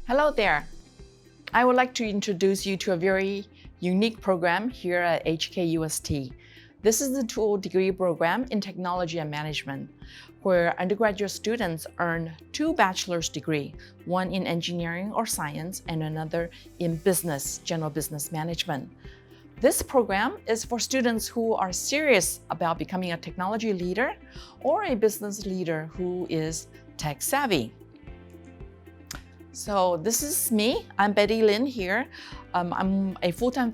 Hello there. I would like to introduce you to a very unique program here at HKUST. This is the dual degree program in technology and management, where undergraduate students earn 2 bachelor's degrees, one in engineering or science and another in business, general business management. This program is for students who are serious about becoming a technology leader or a business leader who is tech savvy. So this is me. I'm Betty Lin here. I'm a full-time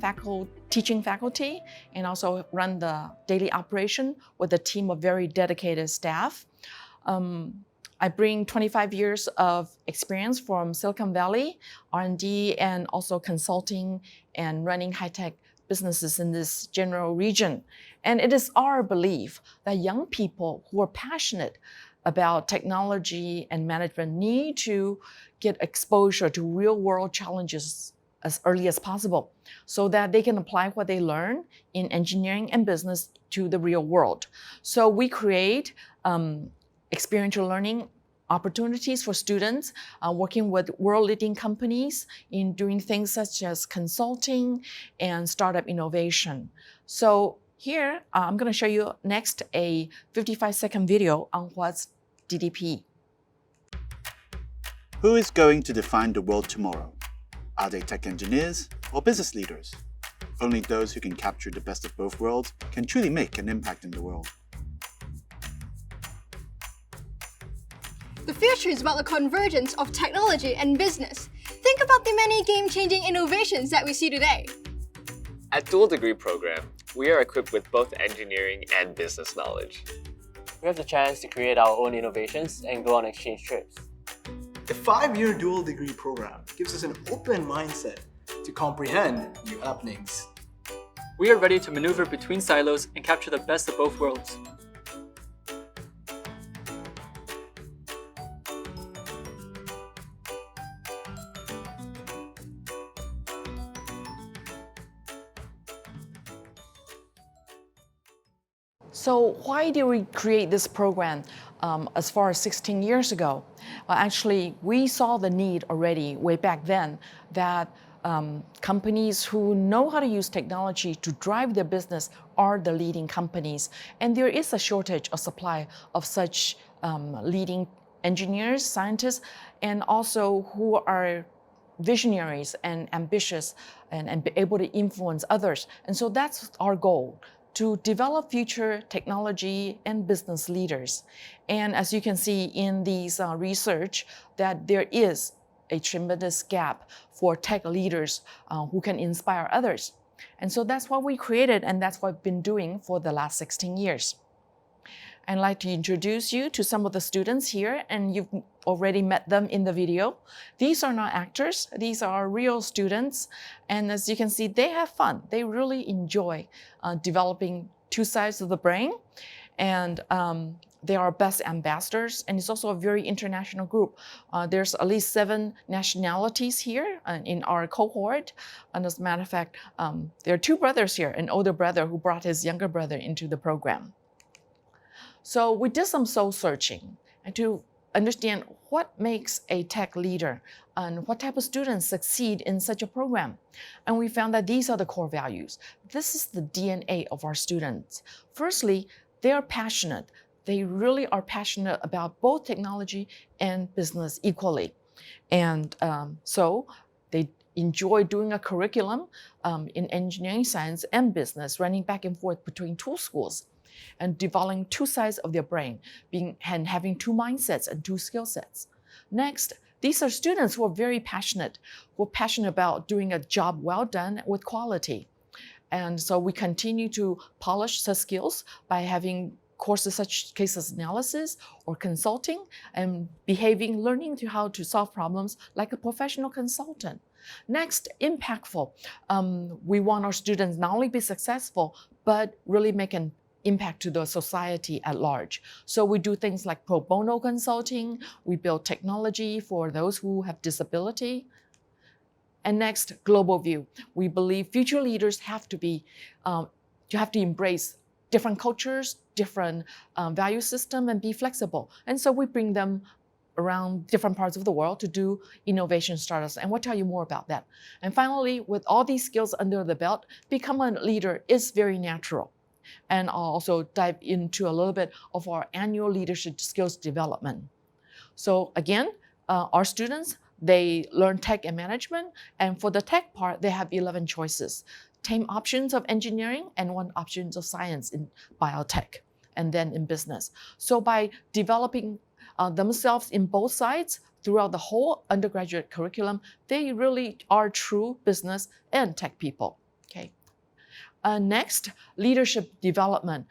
teaching faculty and also run the daily operation with a team of very dedicated staff. I bring 25 years of experience from Silicon Valley, R&D, and also consulting and running high-tech businesses in this general region. And it is our belief that young people who are passionate about technology and management need to get exposure to real-world challenges as early as possible so that they can apply what they learn in engineering and business to the real world. So we create experiential learning opportunities for students working with world-leading companies in doing things such as consulting and startup innovation. So here, I'm going to show you next a 55-second video on what's DDP. Who is going to define the world tomorrow? Are they tech engineers or business leaders? Only those who can capture the best of both worlds can truly make an impact in the world. The future is about the convergence of technology and business. Think about the many game-changing innovations that we see today. At Dual Degree Program, we are equipped with both engineering and business knowledge. We have the chance to create our own innovations and go on exchange trips. The 5-year dual degree program gives us an open mindset to comprehend new happenings. We are ready to maneuver between silos and capture the best of both worlds. So why did we create this program as far as 16 years ago? Well, actually, we saw the need already way back then that companies who know how to use technology to drive their business are the leading companies. And there is a shortage of supply of such leading engineers, scientists, and also who are visionaries and ambitious and be able to influence others. And so that's our goal, to develop future technology and business leaders. And as you can see in these research, that there is a tremendous gap for tech leaders who can inspire others. And so that's what we created, and that's what we've been doing for the last 16 years. I'd like to introduce you to some of the students here, and you've already met them in the video. These are not actors, these are real students. And as you can see, they have fun. They really enjoy developing 2 sides of the brain. And they are best ambassadors, and it's also a very international group. There's at least 7 nationalities here in our cohort. And as a matter of fact, there are 2 brothers here, an older brother who brought his younger brother into the program. So we did some soul searching and to understand what makes a tech leader and what type of students succeed in such a program. And we found that these are the core values. This is the DNA of our students. Firstly, they are passionate. They really are passionate about both technology and business equally. And so they enjoy doing a curriculum in engineering, science, and business, running back and forth between 2 schools and developing 2 sides of their brain, and having 2 mindsets and 2 skill sets. Next, these are students who are very passionate, who are passionate about doing a job well done with quality. And so we continue to polish the skills by having courses such as case analysis or consulting and learning how to solve problems like a professional consultant. Next, impactful. We want our students not only be successful, but really make an impact to the society at large. So we do things like pro bono consulting, we build technology for those who have disability. And next, global view. We believe future leaders have to embrace different cultures, different value system, and be flexible. And so we bring them around different parts of the world to do innovation startups. And we'll tell you more about that. And finally, with all these skills under the belt, become a leader is very natural. And I'll also dive into a little bit of our annual leadership skills development. So again, our students, they learn tech and management. And for the tech part, they have 11 choices. 10 options of engineering and 1 option of science in biotech, and then in business. So by developing themselves in both sides throughout the whole undergraduate curriculum, they really are true business and tech people. Okay. Next, leadership development.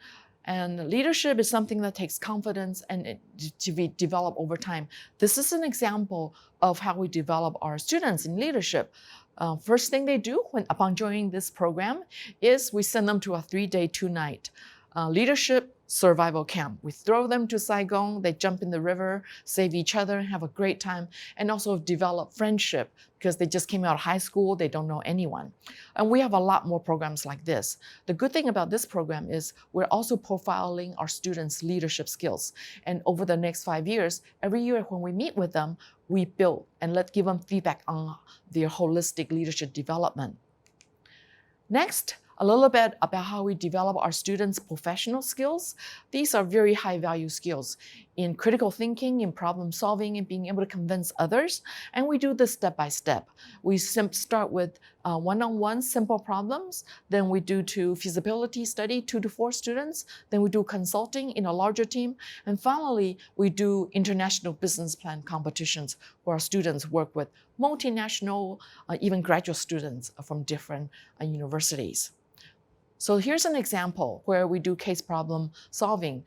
And leadership is something that takes confidence and to be developed over time. This is an example of how we develop our students in leadership. First thing they do upon joining this program is we send them to a 3-day, 2-night leadership survival camp. We throw them to Saigon, they jump in the river, save each other, have a great time, and also develop friendship because they just came out of high school, they don't know anyone. And we have a lot more programs like this. The good thing about this program is we're also profiling our students' leadership skills. And over the next 5 years, every year when we meet with them, we build and give them feedback on their holistic leadership development. Next, a little bit about how we develop our students' professional skills. These are very high value skills in critical thinking, in problem solving, and being able to convince others. And we do this step by step. We start with one-on-one simple problems. Then we do feasibility study, 2 to 4 students. Then we do consulting in a larger team. And finally, we do international business plan competitions where our students work with multinational, even graduate students from different universities. So here's an example where we do case problem solving.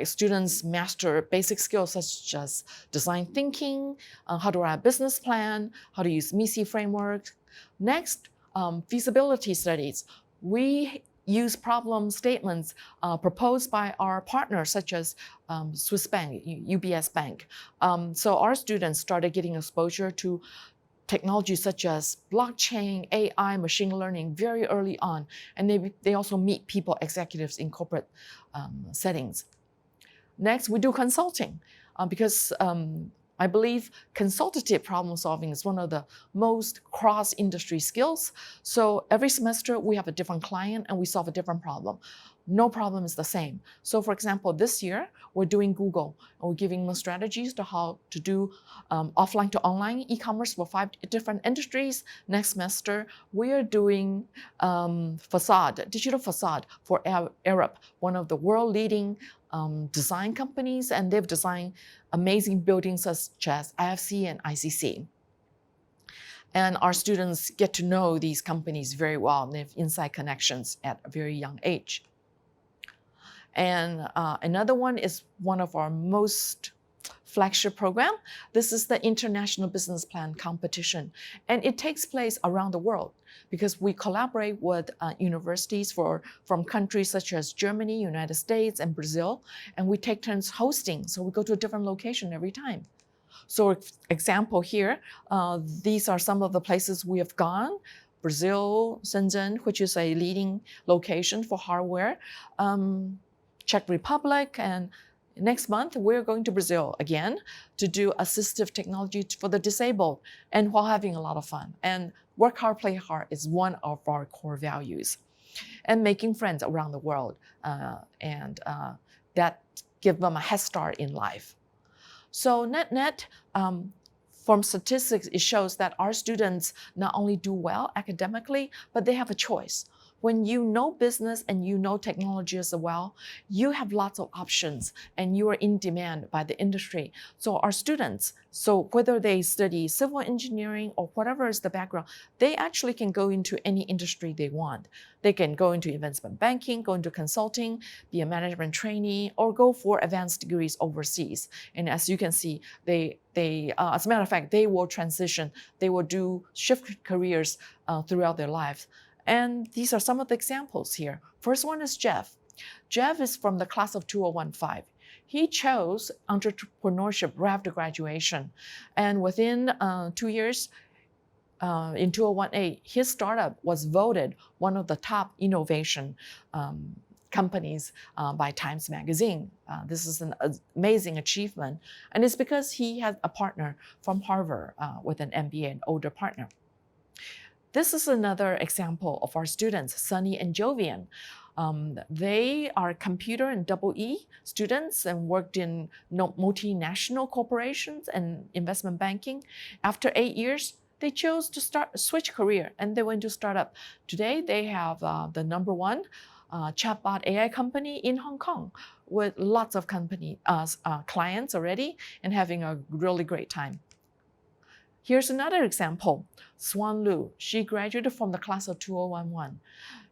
Students master basic skills such as design thinking, how to write a business plan, how to use MISI framework. Next, feasibility studies. We use problem statements proposed by our partners such as Swiss Bank, UBS Bank. So our students started getting exposure to technology such as blockchain, AI, machine learning very early on. And they also meet people, executives in corporate settings. Next, we do consulting because I believe consultative problem solving is one of the most cross-industry skills. So every semester we have a different client and we solve a different problem. No problem is the same. So for example, this year we're doing Google and we're giving them strategies to how to do offline to online e-commerce for 5 different industries. Next semester, we are doing digital facade for Arup, one of the world leading design companies, and they've designed amazing buildings such as IFC and ICC. And our students get to know these companies very well and they have inside connections at a very young age. And another one is one of our most flagship program. This is the International Business Plan Competition. And it takes place around the world because we collaborate with universities from countries such as Germany, United States, and Brazil. And we take turns hosting. So we go to a different location every time. So example here, these are some of the places we have gone. Brazil, Shenzhen, which is a leading location for hardware. Czech Republic, and next month we're going to Brazil again to do assistive technology for the disabled, and while having a lot of fun. And work hard, play hard is one of our core values. And making friends around the world, and that give them a head start in life. So net, from statistics, it shows that our students not only do well academically, but they have a choice. When you know business and you know technology as well, you have lots of options and you are in demand by the industry. So our students, so whether they study civil engineering or whatever is the background, they actually can go into any industry they want. They can go into investment banking, go into consulting, be a management trainee, or go for advanced degrees overseas. And as you can see, as a matter of fact, they will transition, they will shift careers throughout their lives. And these are some of the examples here. First one is Jeff. Jeff is from the class of 2015. He chose entrepreneurship right after graduation. And within 2 years, in 2018, his startup was voted one of the top innovation companies by Times Magazine. This is an amazing achievement, and it's because he had a partner from Harvard with an MBA, an older partner. This is another example of our students, Sunny and Jovian. They are computer and EE students and worked in multinational corporations and investment banking. After 8 years, they chose to switch career, and they went to startup. Today, they have the #1 chatbot AI company in Hong Kong with lots of clients already and having a really great time. Here's another example, Swan Lu. She graduated from the class of 2011.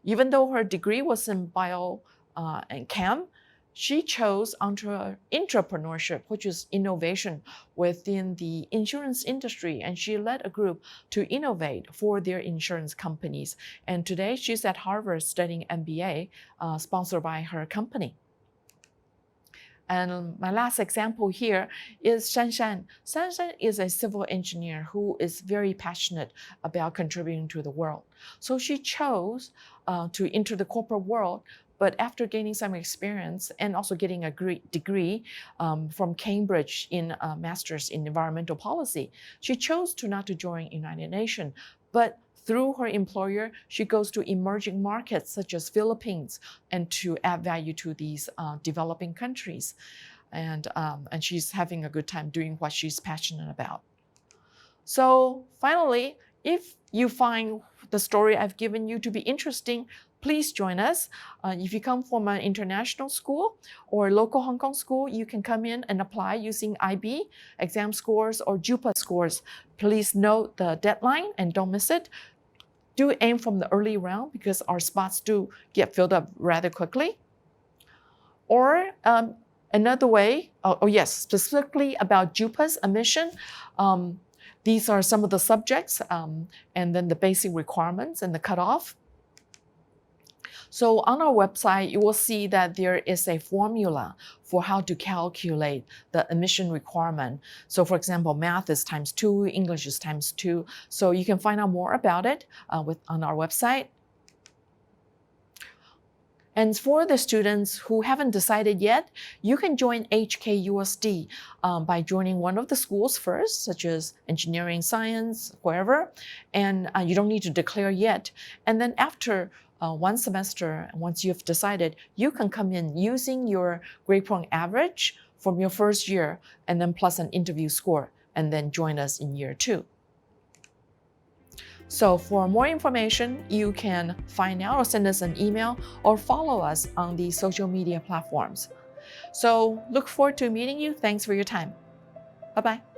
Even though her degree was in bio and chem, she chose entrepreneurship, which is innovation within the insurance industry, and she led a group to innovate for their insurance companies. And today she's at Harvard studying MBA, sponsored by her company. And my last example here is Shanshan. Shanshan is a civil engineer who is very passionate about contributing to the world. So she chose to enter the corporate world, but after gaining some experience and also getting a great degree from Cambridge in a master's in environmental policy, she chose not to join United Nations, but through her employer, she goes to emerging markets such as Philippines and to add value to these developing countries. And she's having a good time doing what she's passionate about. So finally, if you find the story I've given you to be interesting, please join us. If you come from an international school or local Hong Kong school, you can come in and apply using IB, exam scores, or JUPA scores. Please note the deadline and don't miss it. Do aim from the early round because our spots do get filled up rather quickly. Or another way, specifically about JUPA's admission, these are some of the subjects and then the basic requirements and the cutoff. So on our website, you will see that there is a formula for how to calculate the admission requirement. So for example, math is ×2, English is ×2. So you can find out more about it on our website. And for the students who haven't decided yet, you can join HKUSD by joining one of the schools first, such as engineering, science, wherever, and you don't need to declare yet. And then after one semester, once you've decided, you can come in using your grade point average from your first year and then plus an interview score and then join us in year 2. So for more information, you can find out or send us an email or follow us on the social media platforms. So look forward to meeting you. Thanks for your time. Bye-bye.